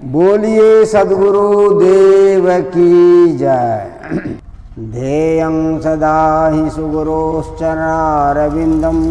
बोलिए सद्गुरु देव की जय। ध्येयं सदा हि सुगुरोश्चरणारविन्दं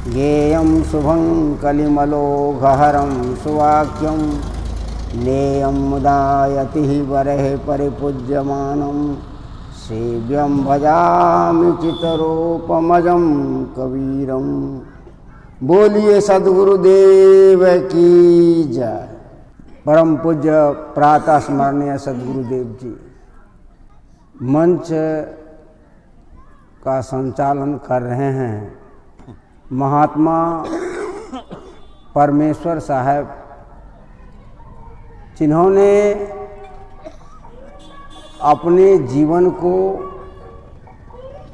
ज्ञेयं शुभं कलिमलोघहरं सुवाक्यं नेयं मुदायतिः वरः परिपूज्यमानं सेव्यं भजामि चितरूपमजं कबीरं। बोलिए सद्गुरुदेव की जय। परम पूज्य प्रातः स्मरणीय सद्गुरुदेव जी मंच का संचालन कर रहे हैं। महात्मा परमेश्वर साहब, जिन्होंने अपने जीवन को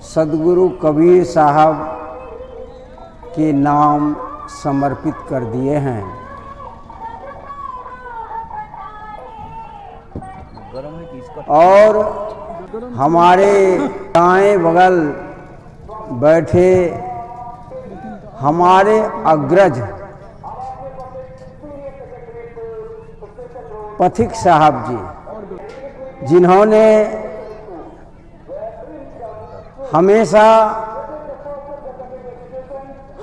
सद्गुरु कबीर साहब के नाम समर्पित कर दिए हैं। और हमारे दाएं बगल बैठे हमारे अग्रज पथिक साहब जी, जिन्होंने हमेशा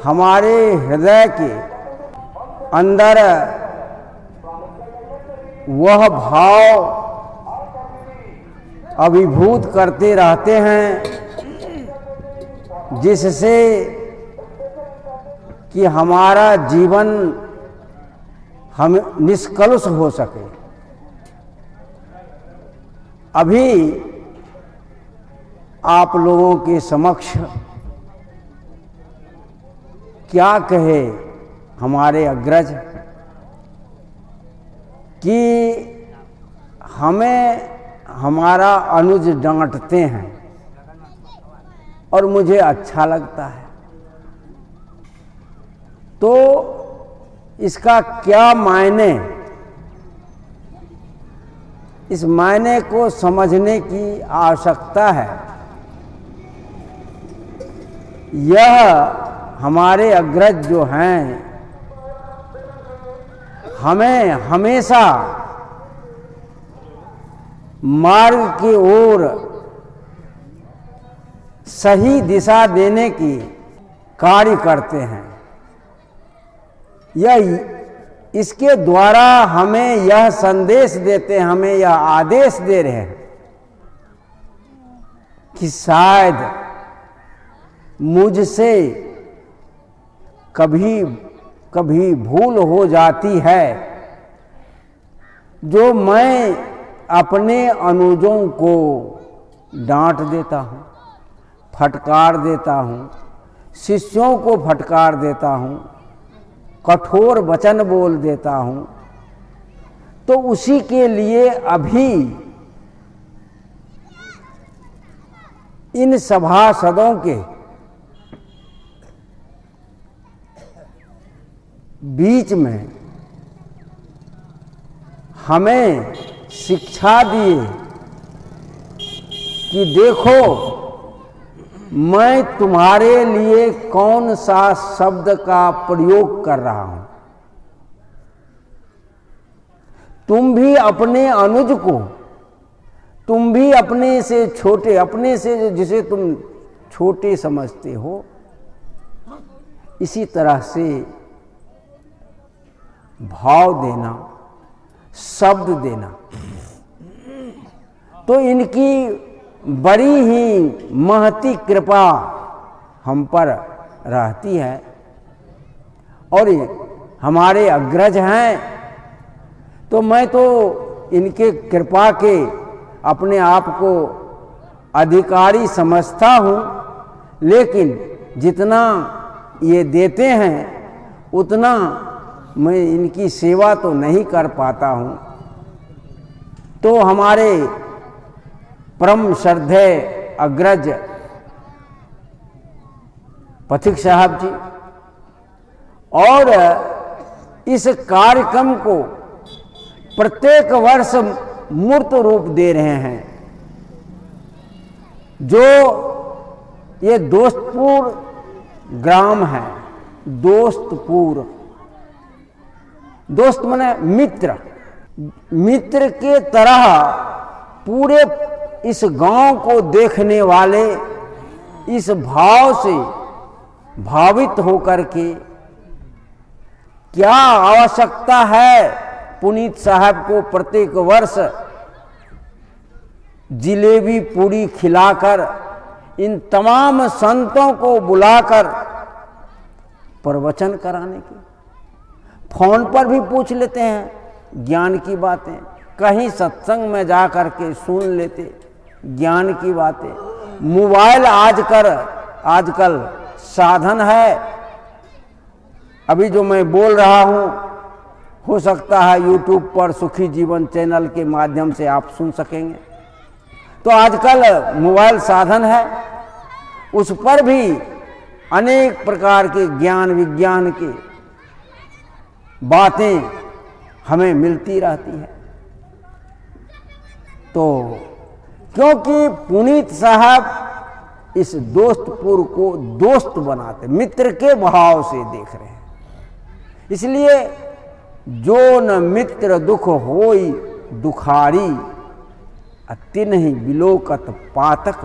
हमारे हृदय के अंदर वह भाव अभिभूत करते रहते हैं जिससे कि हमारा जीवन हम निष्कलुष हो सके। अभी आप लोगों के समक्ष क्या कहे हमारे अग्रज कि हमें हमारा अनुज डांटते हैं और मुझे अच्छा लगता है। तो इसका क्या मायने, इस मायने को समझने की आवश्यकता है। यह हमारे अग्रज जो हैं हमें हमेशा मार्ग की ओर सही दिशा देने की कार्य करते हैं। यह इसके द्वारा हमें यह संदेश देते हैं, हमें यह आदेश दे रहे हैं कि शायद मुझसे कभी कभी भूल हो जाती है, जो मैं अपने अनुजों को डांट देता हूँ, फटकार देता हूँ, शिष्यों को फटकार देता हूँ, कठोर वचन बोल देता हूँ। तो उसी के लिए अभी इन सभासदों के बीच में हमें शिक्षा दिए कि देखो मैं तुम्हारे लिए कौन सा शब्द का प्रयोग कर रहा हूं। तुम भी अपने अनुज को, तुम भी अपने से छोटे, अपने से जिसे तुम छोटे समझते हो, इसी तरह से भाव देना, शब्द देना। तो इनकी बड़ी ही महती कृपा हम पर रहती है। और हमारे अग्रज हैं तो मैं तो इनके कृपा के अपने आप को अधिकारी समझता हूँ, लेकिन जितना ये देते हैं उतना मैं इनकी सेवा तो नहीं कर पाता हूँ। तो हमारे परम श्रद्धेय अग्रज पथिक साहब जी और इस कार्यक्रम को प्रत्येक वर्ष मूर्त रूप दे रहे हैं। जो ये दोस्तपुर ग्राम है, दोस्तपुर, दोस्त माने मित्र, मित्र के तरह पूरे इस गांव को देखने वाले इस भाव से भावित होकर के क्या आवश्यकता है पुनीत साहब को प्रत्येक वर्ष जिलेबी पूरी खिलाकर इन तमाम संतों को बुलाकर प्रवचन कराने की। फोन पर भी पूछ लेते हैं ज्ञान की बातें, कहीं सत्संग में जा कर के सुन लेते ज्ञान की बातें। मोबाइल आजकल साधन है। अभी जो मैं बोल रहा हूं हो सकता है यूट्यूब पर सुखी जीवन चैनल के माध्यम से आप सुन सकेंगे। तो आजकल मोबाइल साधन है, उस पर भी अनेक प्रकार के ज्ञान विज्ञान की बातें हमें मिलती रहती है। तो क्योंकि पुनीत साहब इस दोस्तपुर को दोस्त बनाते, मित्र के भाव से देख रहे हैं, इसलिए जो न मित्र दुख होई दुखारी तिन्हि बिलोकत पातक,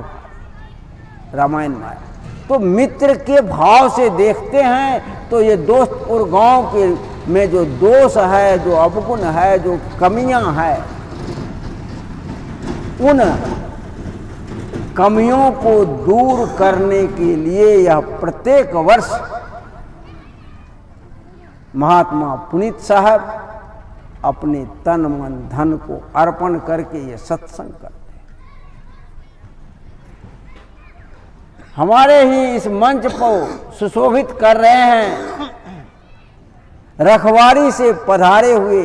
रामायण में। तो मित्र के भाव से देखते हैं तो ये दोस्तपुर गांव के में जो दोष है, जो अवगुण है, जो कमियां हैं, उन कमियों को दूर करने के लिए यह प्रत्येक वर्ष महात्मा पुनीत साहब अपने तन मन धन को अर्पण करके ये सत्संग करते हैं। हमारे ही इस मंच को सुशोभित कर रहे हैं रखवाड़ी से पधारे हुए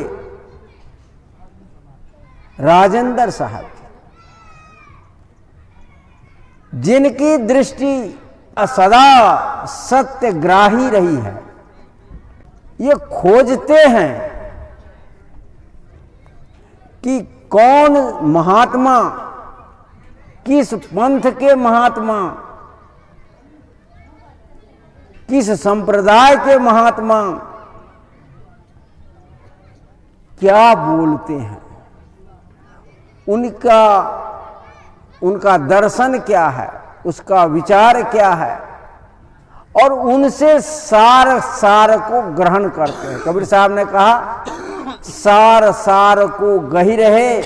राजेंद्र साहब, जिनकी दृष्टि सदा सत्यग्राही रही है। ये खोजते हैं कि कौन महात्मा, किस पंथ के महात्मा, किस संप्रदाय के महात्मा क्या बोलते हैं, उनका दर्शन क्या है, उसका विचार क्या है, और उनसे सार को ग्रहण करते हैं। कबीर साहब ने कहा सार को गही रहे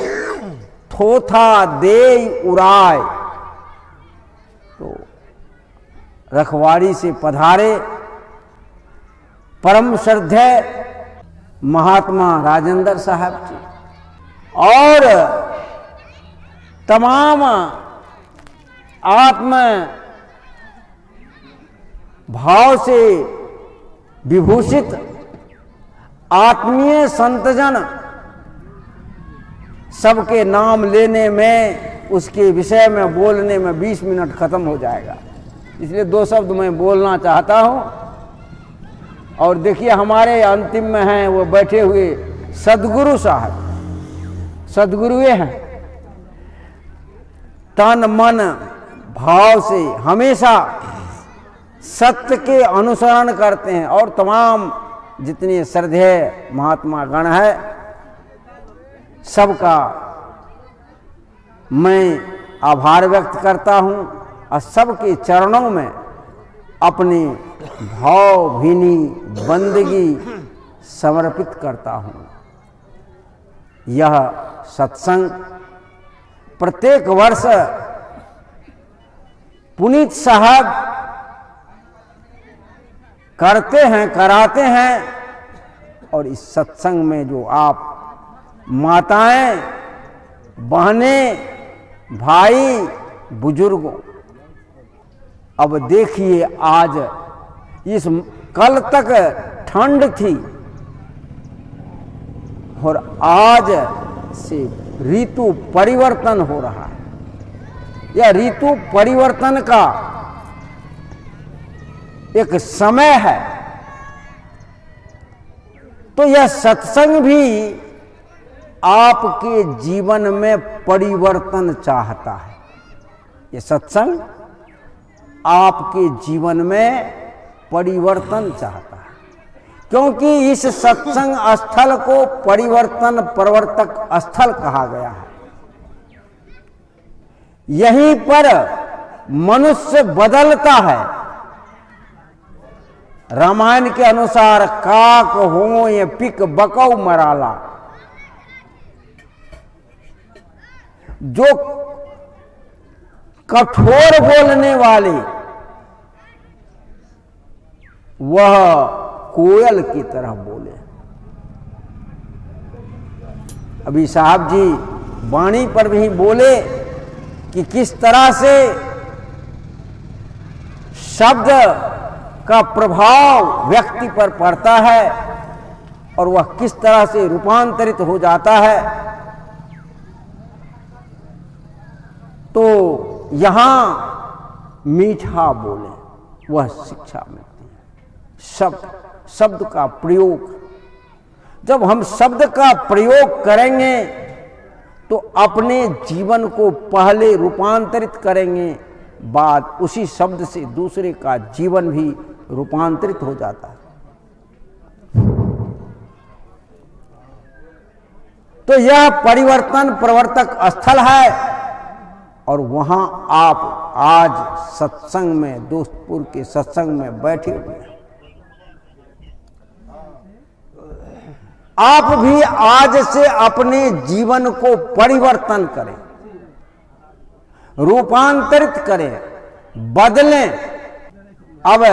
थोथा दे उड़ाए। तो रखवाड़ी से पधारे परम श्रद्धेय महात्मा राजेंद्र साहब जी और तमाम आत्म भाव से विभूषित आत्मीय संतजन, सबके नाम लेने में, उसके विषय में बोलने में 20 मिनट खत्म हो जाएगा, इसलिए 2 शब्द मैं बोलना चाहता हूं। और देखिए हमारे अंतिम में हैं वो बैठे हुए सदगुरु साहब, सदगुरुए हैं, तन मन भाव से हमेशा सत्य के अनुसरण करते हैं। और तमाम जितने श्रद्धेय महात्मा गण है, सबका मैं आभार व्यक्त करता हूं और सबके चरणों में अपनी भावभीनी बंदगी समर्पित करता हूं। यह सत्संग प्रत्येक वर्ष पुनीत साहब करते हैं, कराते हैं, और इस सत्संग में जो आप माताएं, बहनें, भाई, बुजुर्गों, अब देखिए आज इस कल तक ठंड थी और आज से ऋतु परिवर्तन हो रहा है। यह ऋतु परिवर्तन का एक समय है। तो यह सत्संग भी आपके जीवन में परिवर्तन चाहता है। यह सत्संग आपके जीवन में परिवर्तन चाहता है। क्योंकि इस सत्संग स्थल को परिवर्तन प्रवर्तक स्थल कहा गया है। यहीं पर मनुष्य बदलता है। रामायण के अनुसार काक हो ये पिक बकौ मराला, जो कठोर बोलने वाले वह कोयल की तरह बोले। अभी साहब जी वाणी पर भी बोले कि किस तरह से शब्द का प्रभाव व्यक्ति पर पड़ता है और वह किस तरह से रूपांतरित हो जाता है। तो यहां मीठा बोले वह शिक्षा मिलती है। शब्द का प्रयोग, जब हम शब्द का प्रयोग करेंगे तो अपने जीवन को पहले रूपांतरित करेंगे, बाद उसी शब्द से दूसरे का जीवन भी रूपांतरित हो जाता है। तो यह परिवर्तन प्रवर्तक स्थल है और वहां आप आज सत्संग में, दोस्तपुर के सत्संग में बैठे हुए हैं। आप भी आज से अपने जीवन को परिवर्तन करें, रूपांतरित करें, बदलें। अब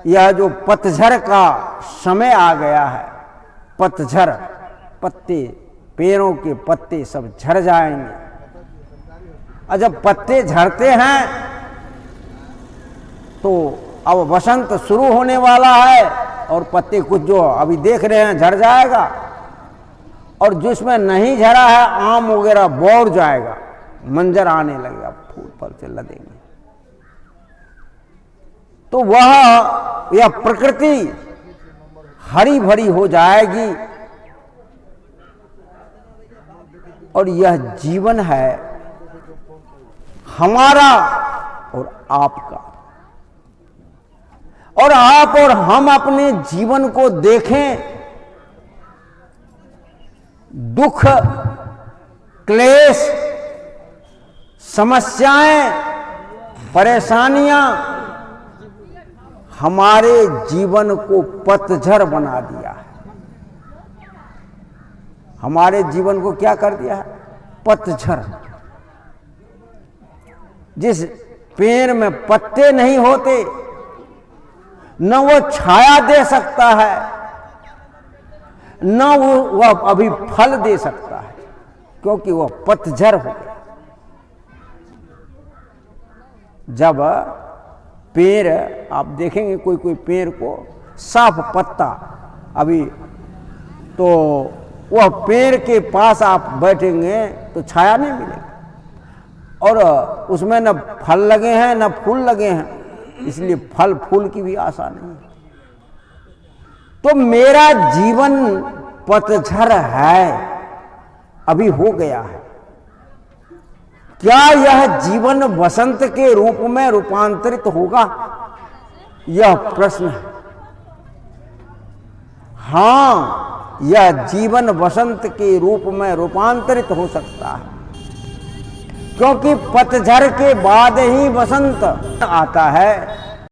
यह जो पतझड़ का समय आ गया है, पतझड़, पत्ते, पेड़ों के पत्ते सब झड़ जाएंगे। और जब पत्ते झड़ते हैं तो अब वसंत शुरू होने वाला है और पत्ते कुछ जो अभी देख रहे हैं झड़ जाएगा, और जिसमें नहीं झड़ा है आम वगैरह बौर जाएगा, मंजर आने लगेगा, फूल फल से लदेंगे। तो यह प्रकृति हरी भरी हो जाएगी और यह जीवन है हमारा और आपका। और आप और हम अपने जीवन को देखें, दुख, क्लेश, समस्याएं, परेशानियां हमारे जीवन को पतझड़ बना दिया है। हमारे जीवन को क्या कर दिया है? पतझड़। जिस पेड़ में पत्ते नहीं होते न वो छाया दे सकता है, न वह अभी फल दे सकता है, क्योंकि वह पतझड़ हो गया। जब पेड़, आप देखेंगे कोई कोई पेड़ को साफ पत्ता, अभी तो वह पेड़ के पास आप बैठेंगे तो छाया नहीं मिलेगी, और उसमें न फल लगे हैं न फूल लगे हैं, इसलिए फल फूल की भी आशा नहीं। तो मेरा जीवन पतझड़ है, अभी हो गया है। क्या यह जीवन वसंत के रूप में रूपांतरित होगा? यह प्रश्न है। हां, यह जीवन वसंत के रूप में रूपांतरित हो सकता है, क्योंकि पतझड़ के बाद ही वसंत आता है।